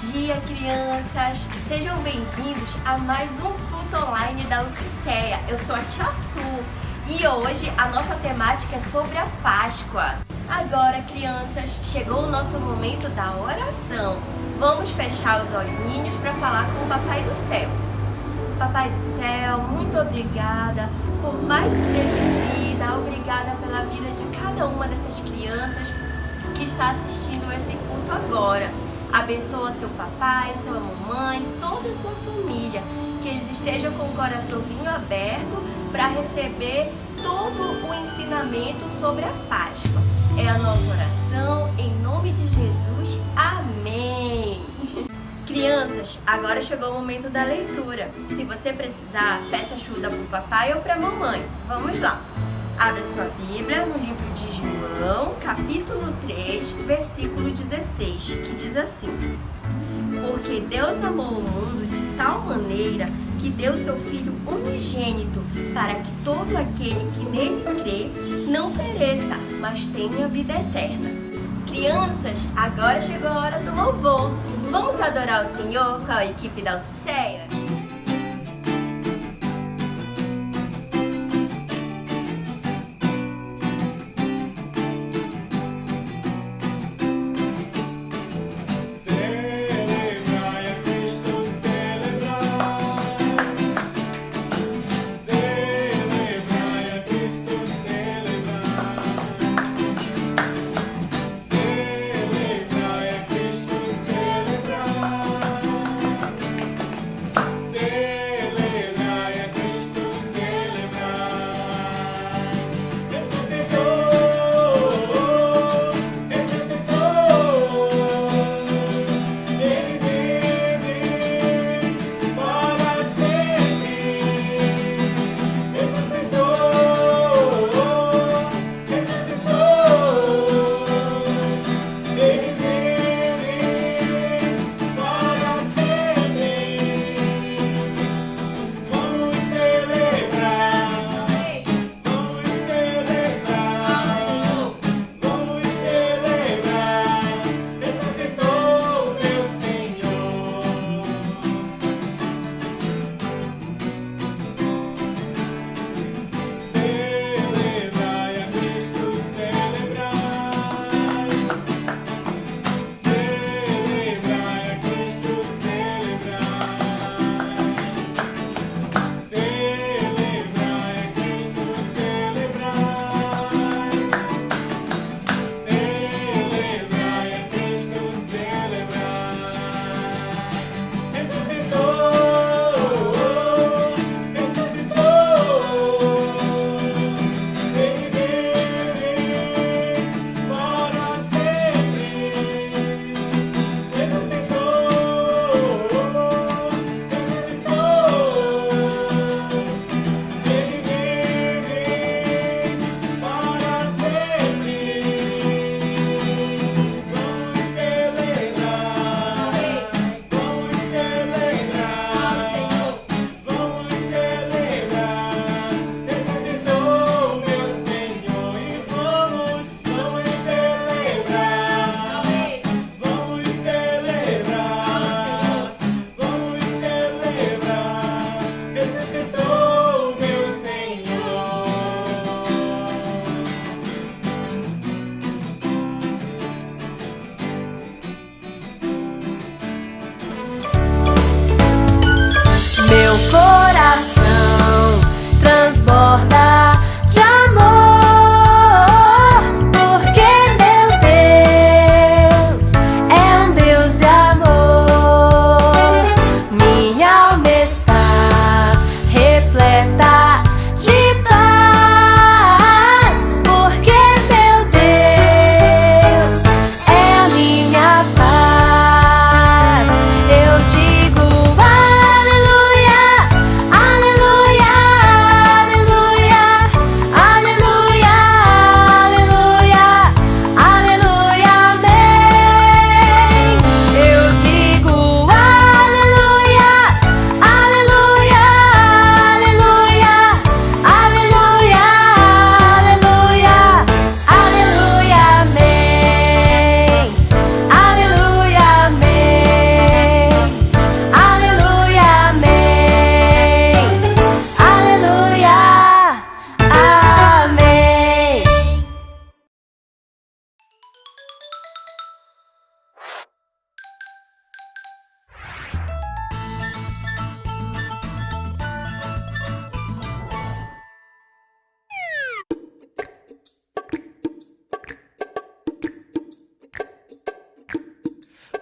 dia, crianças! Sejam bem-vindos a mais um culto online da UCCEA. Eu sou a Tia Su e hoje a nossa temática é sobre a Páscoa. Agora, crianças, chegou o nosso momento da oração. Vamos fechar os olhinhos para falar com o Papai do Céu. Papai do Céu, muito obrigada por mais um dia de vida. Obrigada pela vida de cada uma dessas crianças que está assistindo esse culto agora. Abençoa seu papai, sua mamãe, toda a sua família, que eles estejam com o coraçãozinho aberto para receber todo o ensinamento sobre a Páscoa. É a nossa oração, em nome de Jesus. Amém! Crianças, agora chegou o momento da leitura. Se você precisar, peça ajuda para o papai ou para a mamãe. Vamos lá! Abra sua Bíblia no livro de João, capítulo 3, versículo 16, que diz assim: Porque Deus amou o mundo de tal maneira que deu seu Filho unigênito, para que todo aquele que nele crê não pereça, mas tenha vida eterna. Crianças, agora chegou a hora do louvor. Vamos adorar o Senhor com a equipe da UCCEA?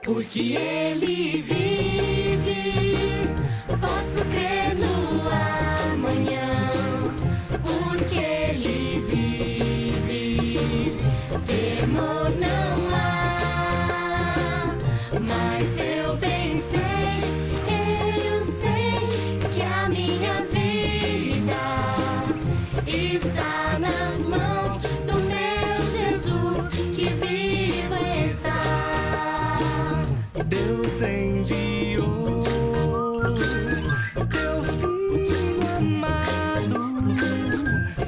Porque Ele vive, posso crer no amanhã. Porque Ele vive, temor não há. Mas eu pensei, eu sei que a minha vida está nas mãos do meu Jesus, que vivo está. Deus enviou teu filho amado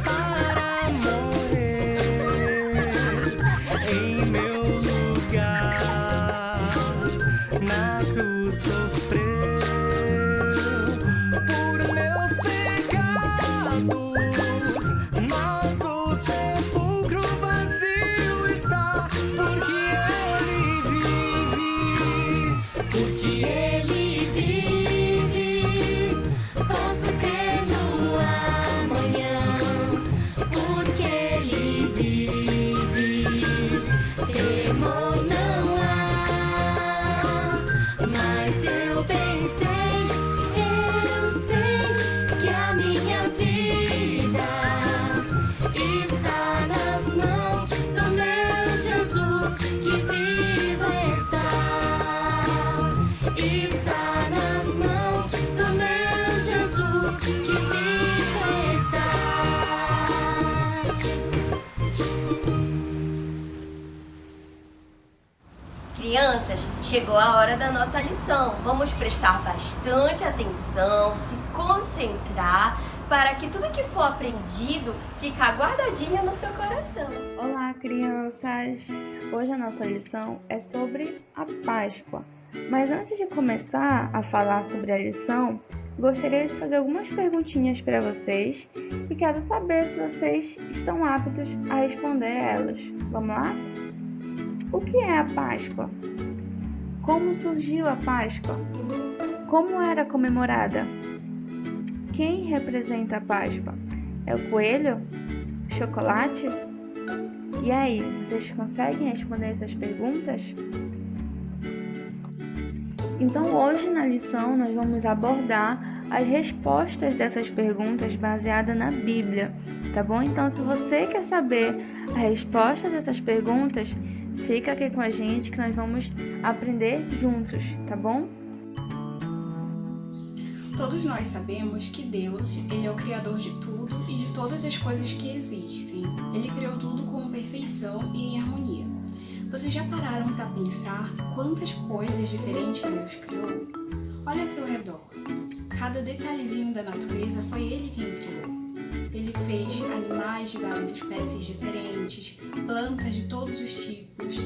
para morrer em meu lugar. Na cruz sofreu por meus pecados, mas o sepulcro vazio está, porque Ele vive. Porque Ele vive, posso crer no amanhã. Porque Ele vive, temor não há. Mas eu pensei, eu sei que a minha vida está nas mãos do meu Jesus, que vivo está. Está nas mãos do meu Jesus, que vivo está. Crianças, chegou a hora da nossa lição. Vamos prestar bastante atenção, se concentrar, para que tudo que for aprendido fique guardadinho no seu coração. Olá, crianças! Hoje a nossa lição é sobre a Páscoa. Mas antes de começar a falar sobre a lição, gostaria de fazer algumas perguntinhas para vocês e quero saber se vocês estão aptos a responder elas. Vamos lá? O que é a Páscoa? Como surgiu a Páscoa? Como era comemorada? Quem representa a Páscoa? É o coelho? Chocolate? E aí, vocês conseguem responder essas perguntas? Então, hoje na lição nós vamos abordar as respostas dessas perguntas baseadas na Bíblia, tá bom? Então, se você quer saber a resposta dessas perguntas, fica aqui com a gente que nós vamos aprender juntos, tá bom? Todos nós sabemos que Deus, Ele é o Criador de tudo e de todas as coisas que existem. Ele criou tudo com perfeição e em harmonia. Vocês já pararam para pensar quantas coisas diferentes Deus criou? Olha ao seu redor. Cada detalhezinho da natureza foi Ele quem criou. Ele fez animais de várias espécies diferentes, plantas de todos os tipos,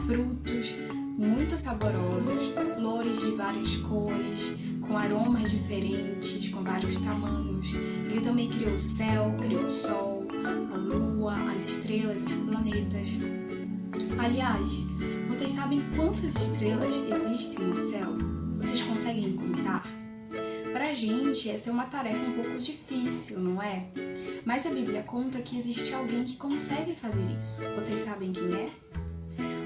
frutos muito saborosos, flores de várias cores, com aromas diferentes, com vários tamanhos. Ele também criou o céu, criou o sol, a lua, as estrelas, os planetas. Aliás, vocês sabem quantas estrelas existem no céu? Vocês conseguem contar? Pra gente, essa é uma tarefa um pouco difícil, não é? Mas a Bíblia conta que existe alguém que consegue fazer isso. Vocês sabem quem é?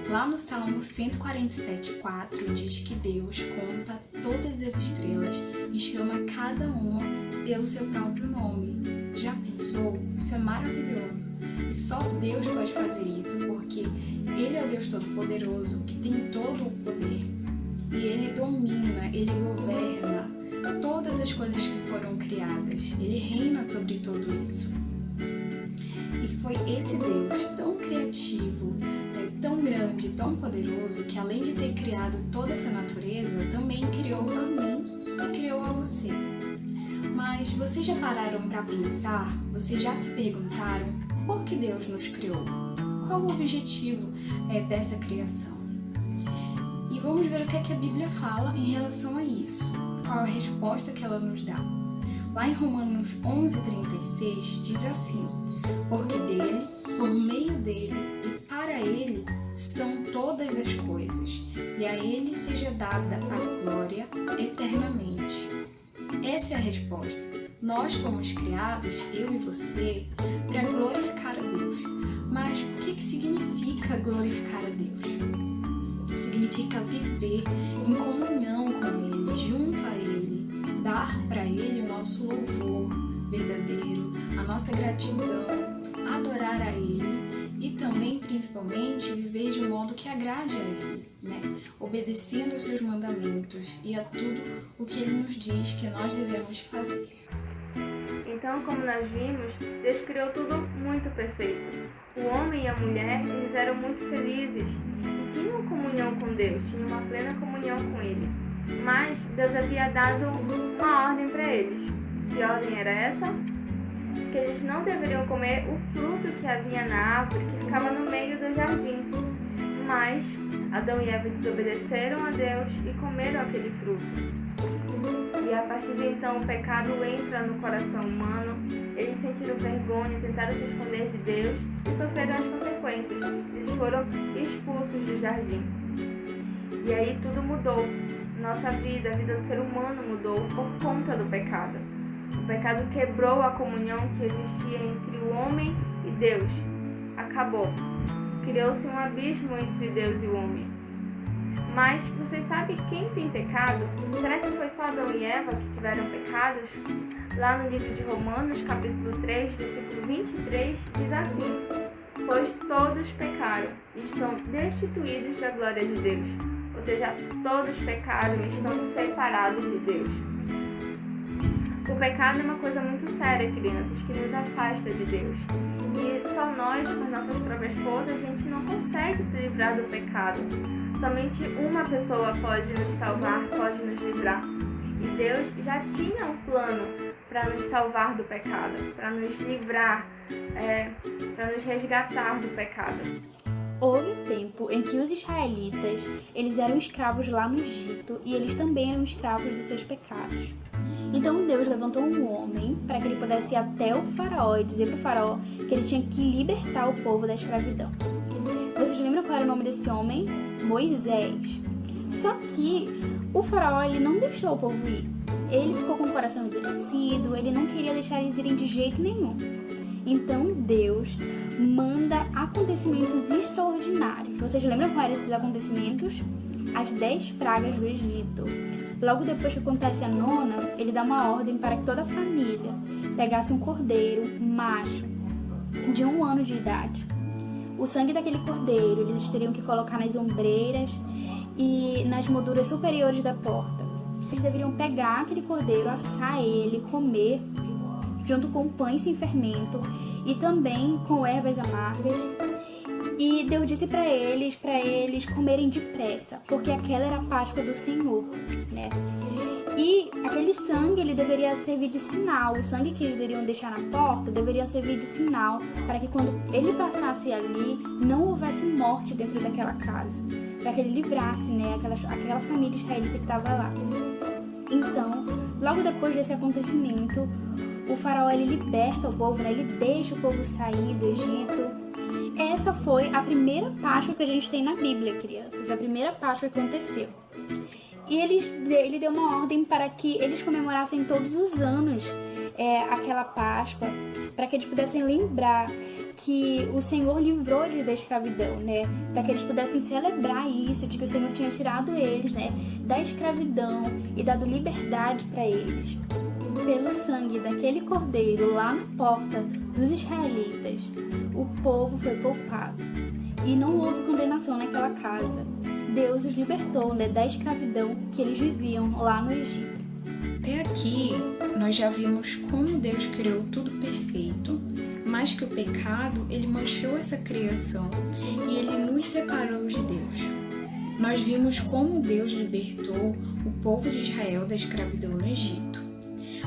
Lá no Salmo 147:4 diz que Deus conta todas as estrelas e chama cada uma pelo seu próprio nome. Já pensou? Isso é maravilhoso. E só Deus pode fazer isso porque Ele é o Deus Todo-Poderoso que tem todo o poder. E Ele domina, Ele governa todas as coisas que foram criadas. Ele reina sobre tudo isso. E foi esse Deus tão criativo, tão grande, tão poderoso, que além de ter criado toda essa natureza, também criou a mim e criou a você. Mas vocês já pararam para pensar? Vocês já se perguntaram por que Deus nos criou? Qual o objetivo dessa criação? E vamos ver o que é que a Bíblia fala em relação a isso. Qual a resposta que ela nos dá? Lá em Romanos 11:36 diz assim: porque dele, por meio dele e para ele são todas as coisas, e a ele seja dada a glória eternamente. Essa é a resposta. Nós fomos criados, eu e você, para glorificar a Deus. Mas o que significa glorificar a Deus? significa viver em comunhão com Ele, junto a Ele, dar para Ele o nosso louvor verdadeiro, a nossa gratidão, adorar a Ele e também, principalmente, viver de um modo que agrade a Ele, né? Obedecendo aos seus mandamentos e a tudo o que Ele nos diz que nós devemos fazer. Então, como nós vimos, Deus criou tudo muito perfeito. O homem e a mulher, eles eram muito felizes e tinham comunhão com Deus, tinham uma plena comunhão com Ele. Mas Deus havia dado uma ordem para eles. Que ordem era essa? De que eles não deveriam comer o fruto que havia na árvore que ficava no meio do jardim. Mas Adão e Eva desobedeceram a Deus e comeram aquele fruto. E a partir de então o pecado entra no coração humano, eles sentiram vergonha, tentaram se esconder de Deus e sofreram as consequências. Eles foram expulsos do jardim. E aí tudo mudou. Nossa vida, a vida do ser humano mudou por conta do pecado. O pecado quebrou a comunhão que existia entre o homem e Deus. Acabou. Criou-se um abismo entre Deus e o homem. Mas vocês sabem quem tem pecado? Será que foi só Adão e Eva que tiveram pecados? Lá no livro de Romanos, capítulo 3, versículo 23, diz assim: pois todos pecaram e estão destituídos da glória de Deus. Ou seja, todos pecaram e estão separados de Deus. O pecado é uma coisa muito séria, crianças, que nos afasta de Deus. E só nós, com nossas próprias forças, a gente não consegue se livrar do pecado. Somente uma pessoa pode nos salvar, pode nos livrar. E Deus já tinha um plano para nos salvar do pecado, para nos livrar, para nos resgatar do pecado. Houve um tempo em que os israelitas, eles eram escravos lá no Egito e eles também eram escravos dos seus pecados. Então Deus levantou um homem para que ele pudesse ir até o faraó e dizer para o faraó que ele tinha que libertar o povo da escravidão. Vocês lembram qual era o nome desse homem? Moisés. Só que o faraó ele não deixou o povo ir. Ele ficou com o coração endurecido, ele não queria deixar eles irem de jeito nenhum. Então Deus manda acontecimentos extraordinários. Vocês lembram quais eram esses acontecimentos? As 10 pragas do Egito. Logo depois que acontece a nona, ele dá uma ordem para que toda a família pegasse um cordeiro macho de 1 ano de idade. O sangue daquele cordeiro eles teriam que colocar nas ombreiras e nas molduras superiores da porta. Eles deveriam pegar aquele cordeiro, assar ele, comer junto com pães sem fermento e também com ervas amargas. E Deus disse para eles comerem depressa, porque aquela era a Páscoa do Senhor, né? E aquele sangue, ele deveria servir de sinal. O sangue que eles iriam deixar na porta deveria servir de sinal para que quando ele passasse ali, não houvesse morte dentro daquela casa, para que ele livrasse, né, aquela família israelita que estava lá. Então, logo depois desse acontecimento, o faraó ele liberta o povo, né? Ele deixa o povo sair do Egito. Essa foi a primeira Páscoa que a gente tem na Bíblia, crianças. A primeira Páscoa que aconteceu. E ele deu uma ordem para que eles comemorassem todos os anos aquela Páscoa, para que eles pudessem lembrar que o Senhor livrou eles da escravidão, né? Para que eles pudessem celebrar isso, de que o Senhor tinha tirado eles, né, da escravidão e dado liberdade para eles. Pelo sangue daquele cordeiro lá na porta dos israelitas, o povo foi poupado. E não houve condenação naquela casa. Deus os libertou, né, da escravidão que eles viviam lá no Egito. Até aqui, nós já vimos como Deus criou tudo perfeito, mas que o pecado, ele manchou essa criação e ele nos separou de Deus. Nós vimos como Deus libertou o povo de Israel da escravidão no Egito.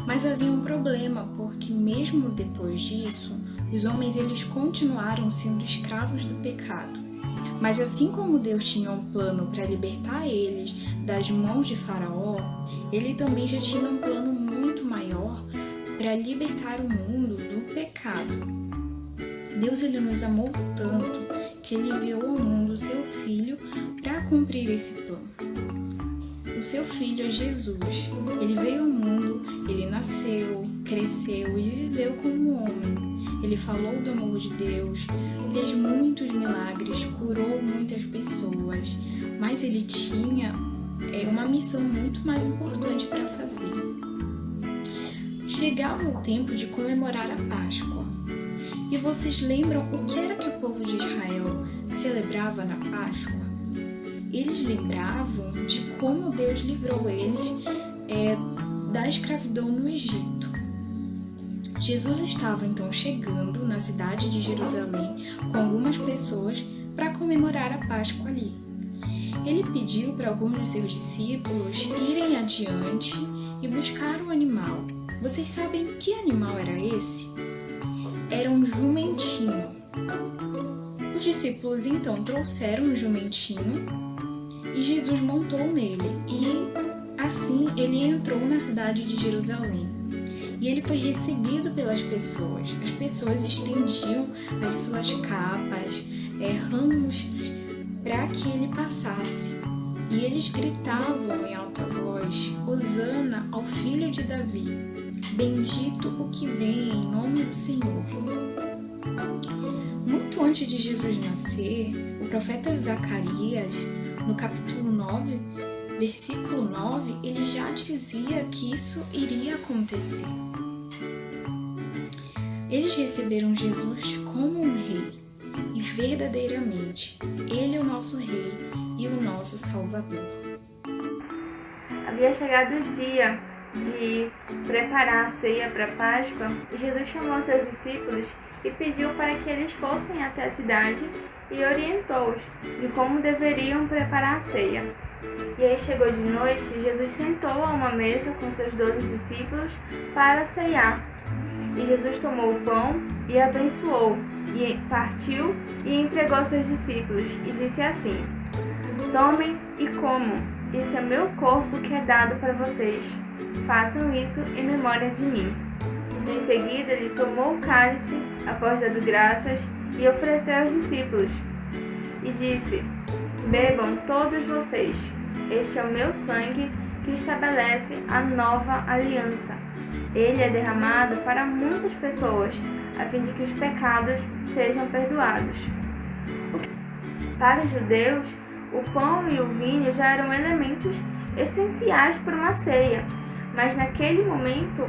Mas havia um problema, porque mesmo depois disso, os homens eles continuaram sendo escravos do pecado. Mas assim como Deus tinha um plano para libertar eles das mãos de Faraó, ele também já tinha um plano muito maior para libertar o mundo do pecado. Deus ele nos amou tanto que ele enviou ao mundo seu Filho para cumprir esse plano. O seu Filho Jesus. Ele veio ao mundo, ele nasceu, cresceu e viveu como um homem. Ele falou do amor de Deus, fez muitos milagres, curou muitas pessoas, mas ele tinha uma missão muito mais importante para fazer. Chegava o tempo de comemorar a Páscoa. E vocês lembram o que era que o povo de Israel celebrava na Páscoa? Eles lembravam de como Deus livrou eles da escravidão no Egito. Jesus estava então chegando na cidade de Jerusalém com algumas pessoas para comemorar a Páscoa ali. Ele pediu para alguns de seus discípulos irem adiante e buscar um animal. Vocês sabem que animal era esse? Era um jumentinho. Os discípulos então trouxeram um jumentinho e Jesus montou nele e assim ele entrou na cidade de Jerusalém. E ele foi recebido pelas pessoas. As pessoas estendiam as suas capas, ramos para que ele passasse. E eles gritavam em alta voz: Hosana ao filho de Davi. Bendito o que vem em nome do Senhor. Muito antes de Jesus nascer, o profeta Zacarias, no capítulo 9, versículo 9, ele já dizia que isso iria acontecer. Eles receberam Jesus como um rei, e verdadeiramente, ele é o nosso rei e o nosso Salvador. Havia chegado o dia de preparar a ceia para a Páscoa, e Jesus chamou seus discípulos e pediu para que eles fossem até a cidade e orientou-os de como deveriam preparar a ceia. E aí chegou de noite e Jesus sentou a uma mesa com seus 12 discípulos para ceiar. E Jesus tomou o pão e abençoou, e partiu e entregou aos seus discípulos, e disse assim: Tomem e comam, isso é meu corpo que é dado para vocês. Façam isso em memória de mim. Em seguida, ele tomou o cálice, após dado graças, e ofereceu aos discípulos. E disse: Bebam todos vocês, este é o meu sangue que estabelece a nova aliança. Ele é derramado para muitas pessoas, a fim de que os pecados sejam perdoados. Para os judeus, o pão e o vinho já eram elementos essenciais para uma ceia, mas naquele momento,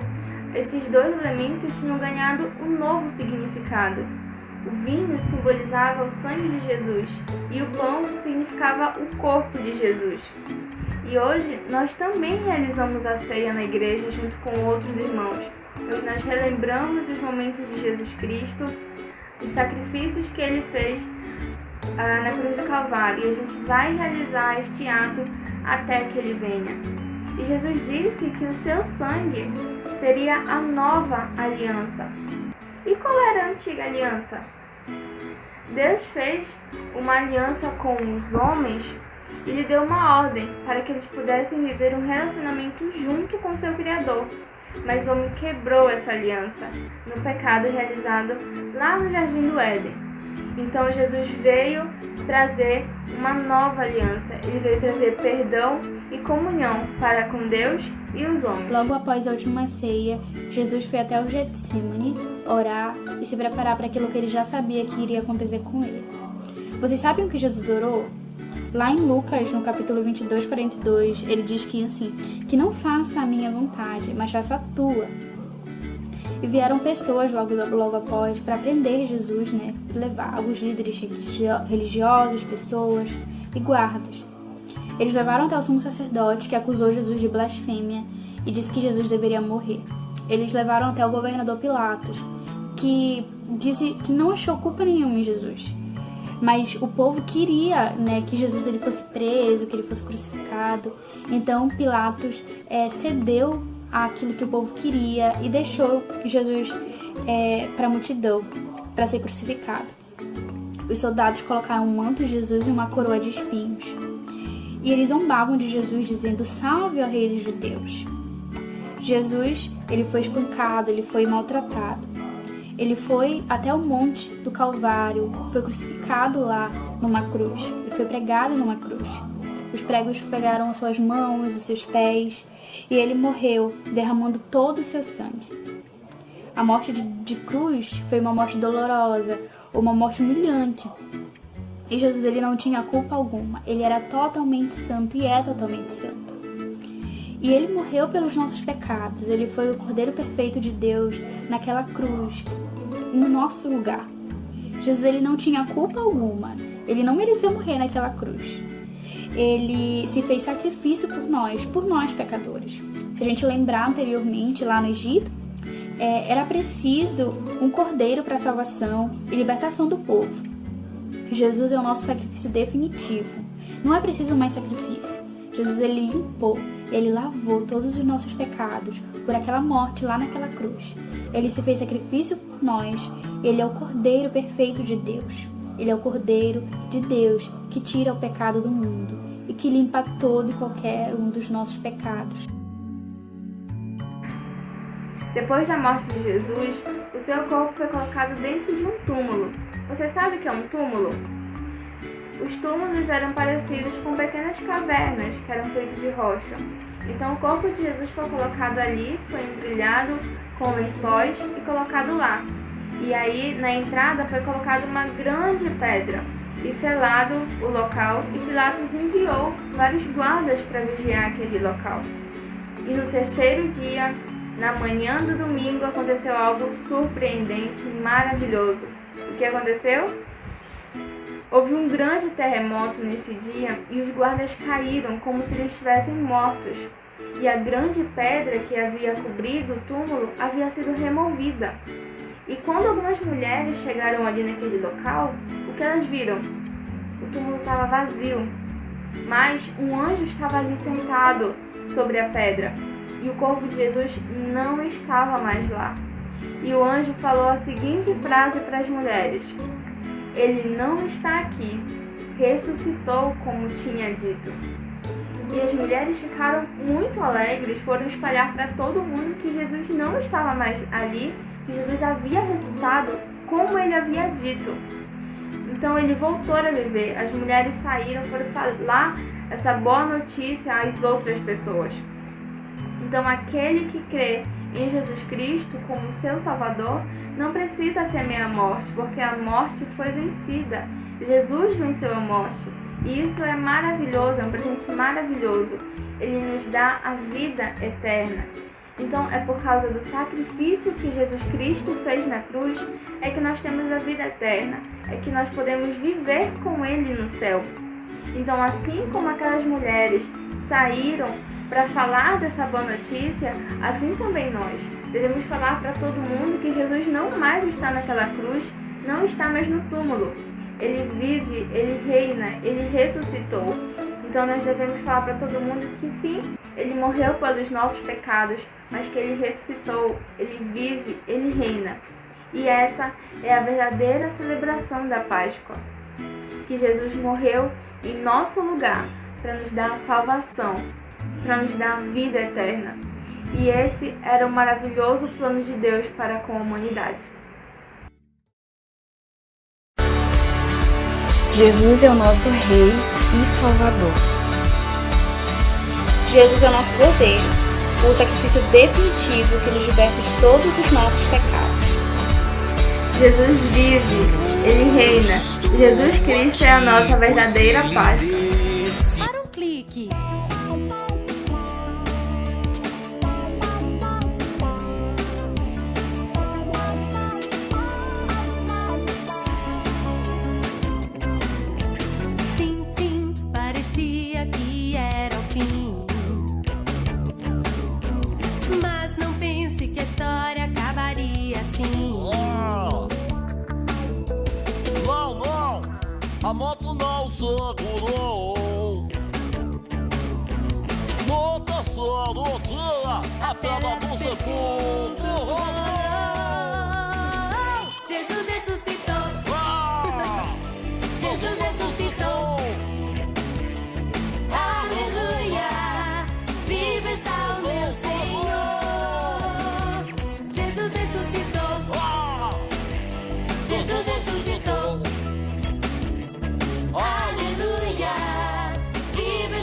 esses dois elementos tinham ganhado um novo significado. O vinho simbolizava o sangue de Jesus e o pão significava o corpo de Jesus. E hoje nós também realizamos a ceia na igreja junto com outros irmãos. Hoje nós relembramos os momentos de Jesus Cristo, os sacrifícios que ele fez na cruz do Calvário, e a gente vai realizar este ato até que ele venha. E Jesus disse que o seu sangue seria a nova aliança. E qual era a antiga aliança? Deus fez uma aliança com os homens e lhe deu uma ordem para que eles pudessem viver um relacionamento junto com seu Criador. Mas o homem quebrou essa aliança no pecado realizado lá no Jardim do Éden. Então Jesus veio trazer uma nova aliança. Ele veio trazer perdão e comunhão para com Deus e os homens. Logo após a última ceia, Jesus foi até o Getsemane orar e se preparar para aquilo que ele já sabia que iria acontecer com ele. Vocês sabem o que Jesus orou? Lá em Lucas, no capítulo 22, 42, ele diz que assim, que não faça a minha vontade, mas faça a tua. E vieram pessoas logo após para prender Jesus, levar os líderes religiosos, pessoas e guardas. Eles levaram até o sumo sacerdote, que acusou Jesus de blasfêmia e disse que Jesus deveria morrer. Eles levaram até o governador Pilatos, que disse que não achou culpa nenhuma em Jesus. Mas o povo queria que Jesus ele fosse preso, que ele fosse crucificado. Então Pilatos cedeu àquilo que o povo queria e deixou Jesus para a multidão, para ser crucificado. Os soldados colocaram um manto de Jesus e uma coroa de espinhos. E eles zombavam de Jesus, dizendo: Salve, ó Rei dos Judeus! Jesus ele foi espancado, ele foi maltratado. Ele foi até o monte do Calvário, foi crucificado lá numa cruz, ele foi pregado numa cruz. os pregos pegaram as suas mãos, os seus pés, e ele morreu, derramando todo o seu sangue. A morte de cruz foi uma morte dolorosa, uma morte humilhante. E Jesus, ele não tinha culpa alguma. Ele era totalmente santo e é totalmente santo. E ele morreu pelos nossos pecados. Ele foi o Cordeiro perfeito de Deus naquela cruz, no nosso lugar. Jesus, ele não tinha culpa alguma. Ele não merecia morrer naquela cruz. Ele se fez sacrifício por nós pecadores. Se a gente lembrar anteriormente, lá no Egito, era preciso um cordeiro para a salvação e libertação do povo. Jesus é o nosso sacrifício definitivo. Não é preciso mais sacrifício. Jesus, ele limpou, ele lavou todos os nossos pecados por aquela morte lá naquela cruz. Ele se fez sacrifício por nós. Ele é o Cordeiro perfeito de Deus. Ele é o Cordeiro de Deus que tira o pecado do mundo e que limpa todo e qualquer um dos nossos pecados. Depois da morte de Jesus, o seu corpo foi colocado dentro de um túmulo. Você sabe o que é um túmulo? Os túmulos eram parecidos com pequenas cavernas que eram feitas de rocha. Então o corpo de Jesus foi colocado ali, foi embrulhado com lençóis e colocado lá. E aí na entrada foi colocada uma grande pedra e selado o local, e Pilatos enviou vários guardas para vigiar aquele local. E no terceiro dia, na manhã do domingo, aconteceu algo surpreendente e maravilhoso. O que aconteceu? Houve um grande terremoto nesse dia e os guardas caíram como se eles estivessem mortos. E a grande pedra que havia cobrido o túmulo havia sido removida. E quando algumas mulheres chegaram ali naquele local, o que elas viram? O túmulo estava vazio, mas um anjo estava ali sentado sobre a pedra. E o corpo de Jesus não estava mais lá. E o anjo falou a seguinte frase para as mulheres: ele não está aqui, ressuscitou como tinha dito. E as mulheres ficaram muito alegres, foram espalhar para todo mundo que Jesus não estava mais ali, que Jesus havia ressuscitado como ele havia dito. Então ele voltou a viver. As mulheres saíram para falar essa boa notícia às outras pessoas. Então aquele que crê em Jesus Cristo como seu Salvador não precisa temer a morte, porque a morte foi vencida. Jesus venceu a morte. E isso é maravilhoso, é um presente maravilhoso. Ele nos dá a vida eterna. Então é por causa do sacrifício que Jesus Cristo fez na cruz é que nós temos a vida eterna, é que nós podemos viver com Ele no céu. Então assim como aquelas mulheres saíram para falar dessa boa notícia, assim também nós devemos falar para todo mundo que Jesus não mais está naquela cruz, não está mais no túmulo. Ele vive, Ele reina, Ele ressuscitou. Então nós devemos falar para todo mundo que sim, Ele morreu pelos nossos pecados, mas que Ele ressuscitou, Ele vive, Ele reina. E essa é a verdadeira celebração da Páscoa, que Jesus morreu em nosso lugar para nos dar a salvação, para nos dar a vida eterna. E esse era o maravilhoso plano de Deus para com a humanidade. Jesus é o nosso Rei e Salvador. Jesus é o nosso Cordeiro, o sacrifício definitivo que nos liberta de todos os nossos pecados. Jesus vive, Ele reina. Jesus Cristo é a nossa verdadeira Páscoa. Para um clique. Sim, sim, parecia que era o fim. Mas não pense que a história acabaria assim. Não, não, a moto não segurou. No terceiro dia, a pedra do sepulcro rolou. Jesus ressuscitou. Ah, Jesus ressuscitou. Aleluia. Vivo está o meu Senhor. Jesus ressuscitou. ah, Jesus ressuscitou. Aleluia. Vivo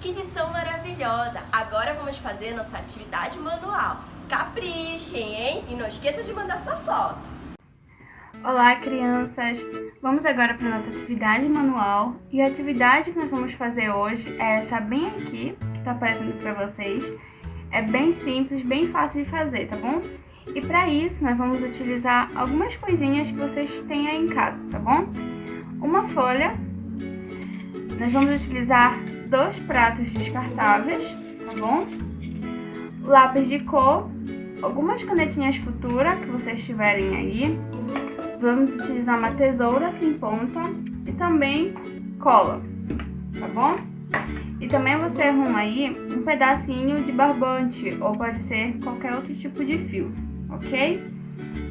Que lição maravilhosa! Agora vamos fazer nossa atividade manual. Caprichem, hein? E não esqueça de mandar sua foto. Olá, crianças! Vamos agora para a nossa atividade manual. E a atividade que nós vamos fazer hoje é essa bem aqui, que está aparecendo para vocês. É bem simples, bem fácil de fazer, tá bom? E para isso, nós vamos utilizar algumas coisinhas que vocês têm aí em casa, tá bom? Uma folha. Nós vamos utilizar 2 pratos descartáveis, tá bom? Lápis de cor, algumas canetinhas Futura que vocês tiverem aí. Vamos utilizar uma tesoura sem ponta e também cola, tá bom? E também você arruma aí um pedacinho de barbante ou pode ser qualquer outro tipo de fio, ok?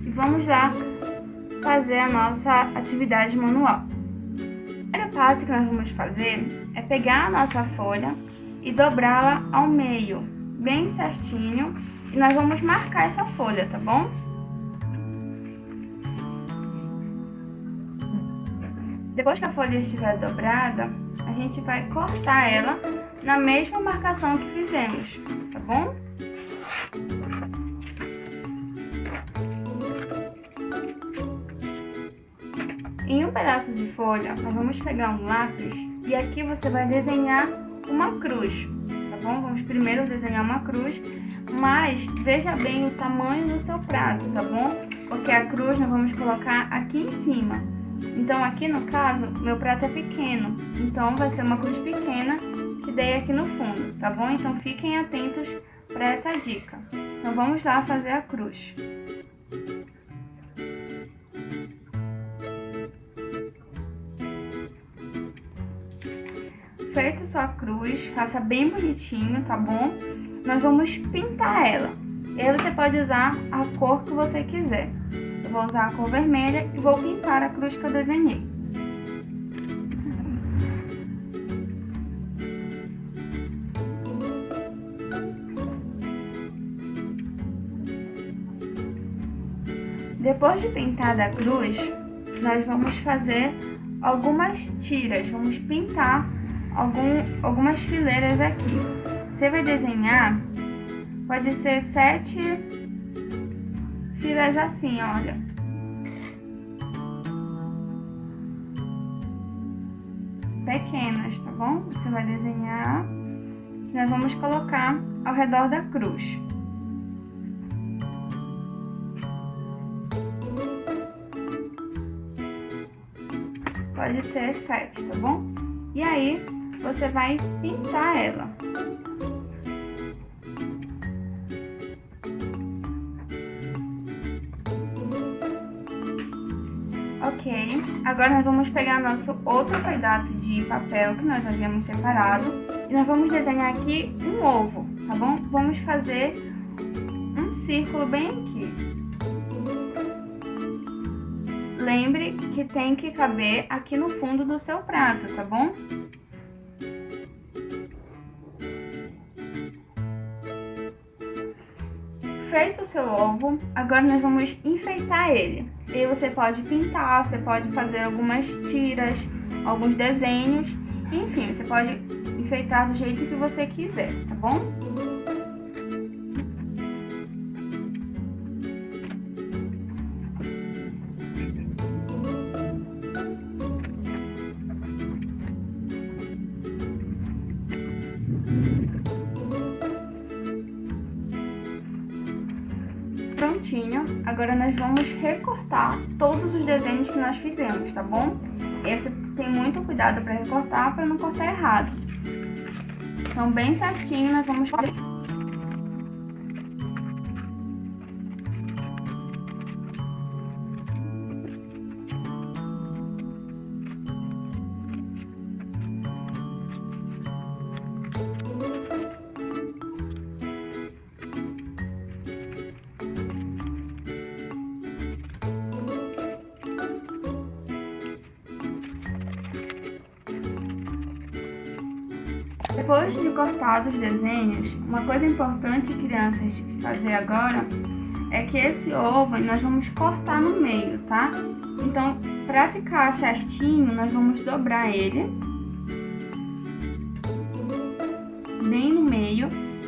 E vamos lá fazer a nossa atividade manual. O primeiro passo que nós vamos fazer é pegar a nossa folha e dobrá-la ao meio, bem certinho, e nós vamos marcar essa folha, tá bom? Depois que a folha estiver dobrada, a gente vai cortar ela na mesma marcação que fizemos, tá bom? Em um pedaço de folha, nós vamos pegar um lápis e aqui você vai desenhar uma cruz, tá bom? Vamos primeiro desenhar uma cruz, mas veja bem o tamanho do seu prato, tá bom? Porque a cruz nós vamos colocar aqui em cima. Então aqui no caso, meu prato é pequeno, então vai ser uma cruz pequena que dei aqui no fundo, tá bom? Então fiquem atentos para essa dica. Então vamos lá fazer a cruz. Feito sua cruz, faça bem bonitinho, tá bom? Nós vamos pintar ela. E aí você pode usar a cor que você quiser. Eu vou usar a cor vermelha e vou pintar a cruz que eu desenhei. Depois de pintada a cruz, nós vamos fazer algumas tiras. Vamos pintar algumas fileiras aqui. Você vai desenhar, pode ser 7 filas assim, olha. Pequenas, tá bom? Você vai desenhar e nós vamos colocar ao redor da cruz. Pode ser 7, tá bom? E aí, você vai pintar ela. Ok, agora nós vamos pegar nosso outro pedaço de papel que nós havíamos separado e nós vamos desenhar aqui um ovo, tá bom? Vamos fazer um círculo bem aqui. Lembre que tem que caber aqui no fundo do seu prato, tá bom? Feito o seu ovo, agora nós vamos enfeitar ele. E aí você pode pintar, você pode fazer algumas tiras, alguns desenhos, enfim, você pode enfeitar do jeito que você quiser, tá bom? Prontinho, agora nós vamos recortar todos os desenhos que nós fizemos, tá bom? E aí você tem muito cuidado para recortar, para não cortar errado. Então, bem certinho, nós vamos fazer. Depois de cortados os desenhos, uma coisa importante, crianças, de fazer agora é que esse ovo nós vamos cortar no meio, tá? Então, para ficar certinho, nós vamos dobrar ele.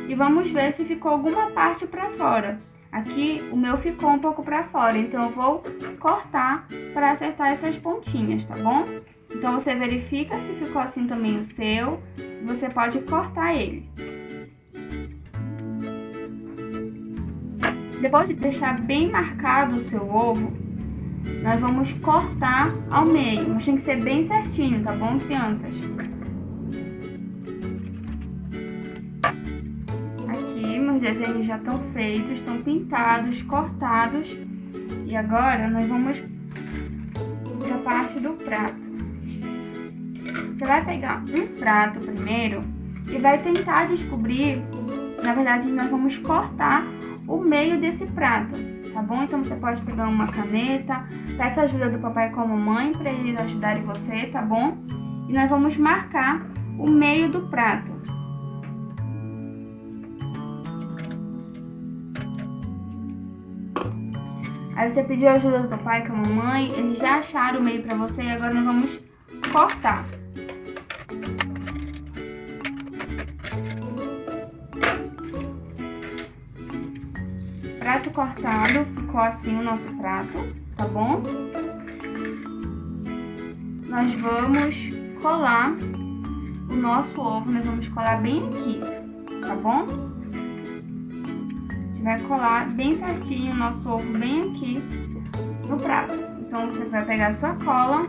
e vamos ver se ficou alguma parte para fora. Aqui o meu ficou um pouco para fora, então eu vou cortar para acertar essas pontinhas, tá bom? Então você verifica se ficou assim também o seu, você pode cortar ele. Depois de deixar bem marcado o seu ovo, nós vamos cortar ao meio, mas tem que ser bem certinho, tá bom, crianças? Aqui meus desenhos já estão feitos, estão pintados, cortados. E agora nós vamos para a parte do prato. Você vai pegar um prato primeiro e vai tentar descobrir, na verdade nós vamos cortar o meio desse prato, tá bom? Então você pode pegar uma caneta, peça ajuda do papai com a mamãe para eles ajudarem você, tá bom? E nós vamos marcar o meio do prato. Aí você pediu ajuda do papai com a mamãe, eles já acharam o meio para você e agora nós vamos cortar. Prato cortado, ficou assim o nosso prato, tá bom? Nós vamos colar o nosso ovo, nós vamos colar bem aqui, tá bom? A gente vai colar bem certinho o nosso ovo bem aqui no prato. Então você vai pegar a sua cola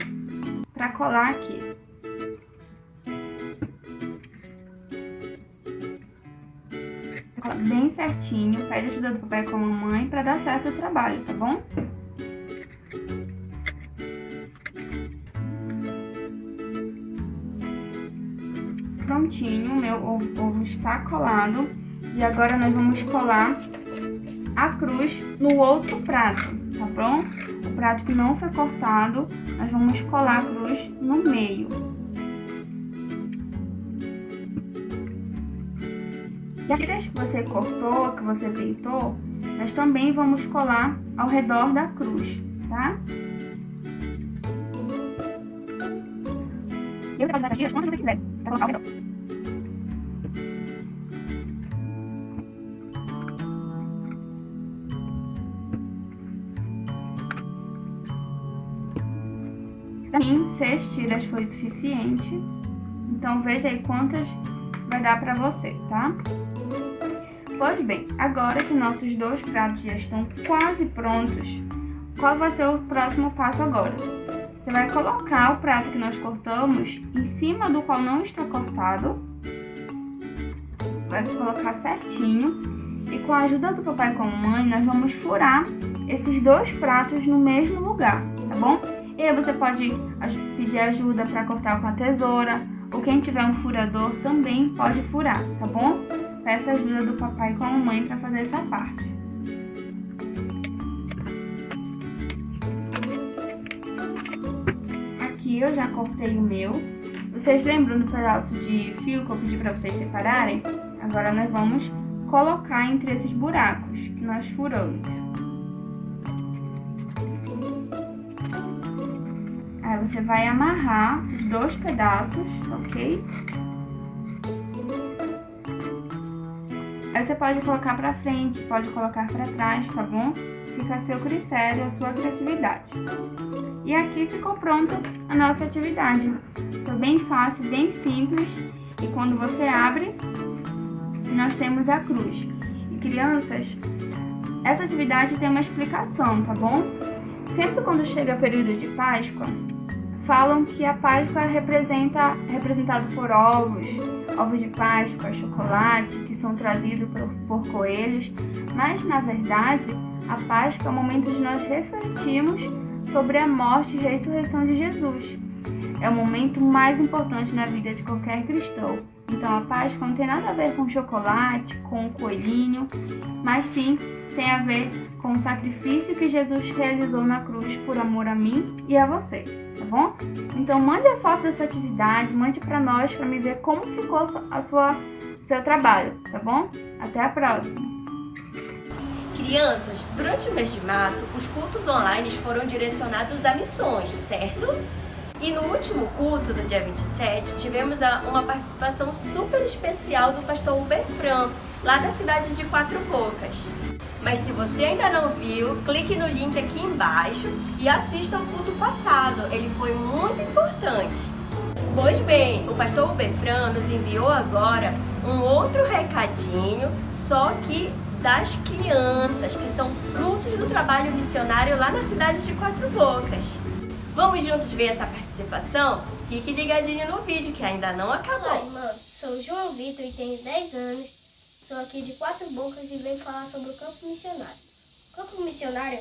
para colar aqui. Bem certinho, pede ajuda do papai com a mamãe para dar certo o trabalho, tá bom? Prontinho, meu ovo está colado e agora nós vamos colar a cruz no outro prato, tá bom? O prato que não foi cortado, nós vamos colar a cruz no meio. E as tiras que você cortou, que você pintou, nós também vamos colar ao redor da cruz, tá? E você pode usar essas tiras quando você quiser, pra colocar ao redor. Pra mim, 6 tiras foi suficiente, então veja aí quantas vai dar pra você, tá? Pois bem, agora que nossos 2 pratos já estão quase prontos, qual vai ser o próximo passo agora? Você vai colocar o prato que nós cortamos em cima do qual não está cortado, vai colocar certinho e com a ajuda do papai e com a mamãe nós vamos furar esses 2 pratos no mesmo lugar, tá bom? E aí você pode pedir ajuda para cortar com a tesoura, ou quem tiver um furador também pode furar, tá bom? Peça ajuda do papai com a mamãe para fazer essa parte. Aqui eu já cortei o meu. Vocês lembram do pedaço de fio que eu pedi para vocês separarem? Agora nós vamos colocar entre esses buracos que nós furamos. Aí você vai amarrar os 2 pedaços, ok? Aí você pode colocar pra frente, pode colocar pra trás, tá bom? Fica a seu critério, a sua criatividade. E aqui ficou pronta a nossa atividade. Foi bem fácil, bem simples. E quando você abre, nós temos a cruz. E crianças, essa atividade tem uma explicação, tá bom? Sempre quando chega o período de Páscoa, falam que a Páscoa é representado por ovos de Páscoa, chocolate, que são trazidos por coelhos, mas na verdade a Páscoa é o momento de nós refletirmos sobre a morte e ressurreição de Jesus. É o momento mais importante na vida de qualquer cristão. Então a Páscoa não tem nada a ver com chocolate, com o coelhinho, mas sim tem a ver com o sacrifício que Jesus realizou na cruz por amor a mim e a você, tá bom? Então mande a foto da sua atividade, mande para nós para me ver como ficou seu trabalho, tá bom? Até a próxima! Crianças, durante o mês de março, os cultos online foram direcionados a missões, certo? E no último culto, do dia 27, tivemos uma participação super especial do pastor Berfran, lá da cidade de Quatro Bocas. Mas se você ainda não viu, clique no link aqui embaixo e assista ao culto passado, ele foi muito importante. Pois bem, o pastor Berfran nos enviou agora um outro recadinho, só que das crianças, que são frutos do trabalho missionário lá na cidade de Quatro Bocas. Vamos juntos ver essa participação? Fique ligadinho no vídeo que ainda não acabou. Olá, irmã. Sou João Vitor e tenho 10 anos. Sou aqui de Quatro Bocas e venho falar sobre o campo missionário. O campo missionário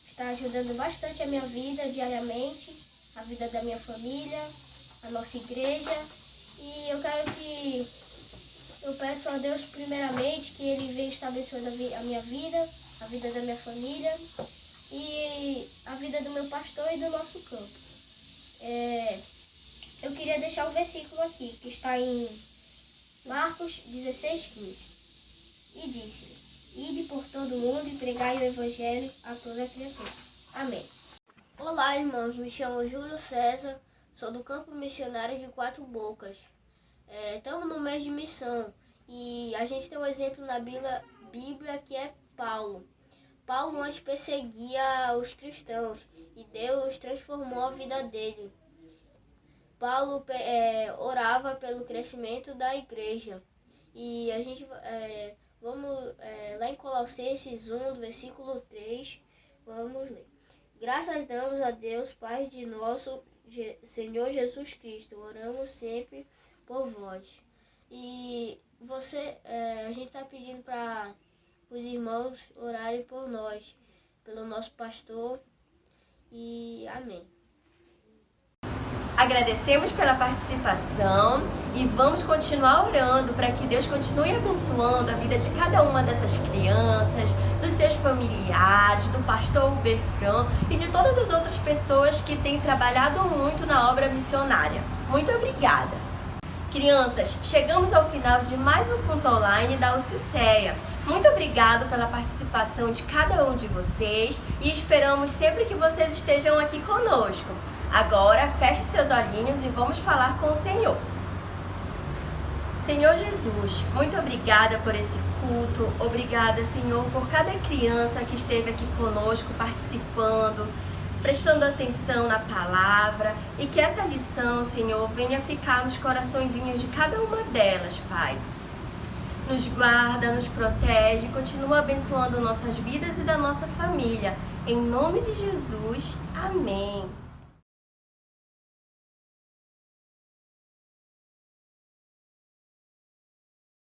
está ajudando bastante a minha vida diariamente, a vida da minha família, a nossa igreja. E eu peço a Deus primeiramente que Ele venha estar abençoando a minha vida, a vida da minha família e a vida do meu pastor e do nosso campo. Eu queria deixar um versículo aqui, que está em Marcos 16:15. E disse-lhe: Ide por todo mundo e pregai o evangelho a toda criatura. Amém. Olá, irmãos. Me chamo Júlio César. Sou do campo missionário de Quatro Bocas. Estamos no mês de missão e a gente tem um exemplo na Bíblia que é Paulo. Paulo antes perseguia os cristãos e Deus transformou a vida dele. Paulo orava pelo crescimento da igreja. E a gente vamos lá em Colossenses 1, versículo 3, vamos ler. Graças damos a Deus, Pai de nosso Senhor Jesus Cristo. Oramos sempre por vós. E a gente está pedindo para os irmãos orarem por nós, pelo nosso pastor. E amém. Agradecemos pela participação e vamos continuar orando para que Deus continue abençoando a vida de cada uma dessas crianças, dos seus familiares, do pastor Berfran e de todas as outras pessoas que têm trabalhado muito na obra missionária. Muito obrigada! Crianças, chegamos ao final de mais um culto online da UCCEA. Muito obrigado pela participação de cada um de vocês e esperamos sempre que vocês estejam aqui conosco. Agora, feche seus olhinhos e vamos falar com o Senhor. Senhor Jesus, muito obrigada por esse culto. Obrigada, Senhor, por cada criança que esteve aqui conosco participando, prestando atenção na palavra e que essa lição, Senhor, venha ficar nos coraçõezinhos de cada uma delas, Pai. Nos guarda, nos protege, continua abençoando nossas vidas e da nossa família. Em nome de Jesus, amém.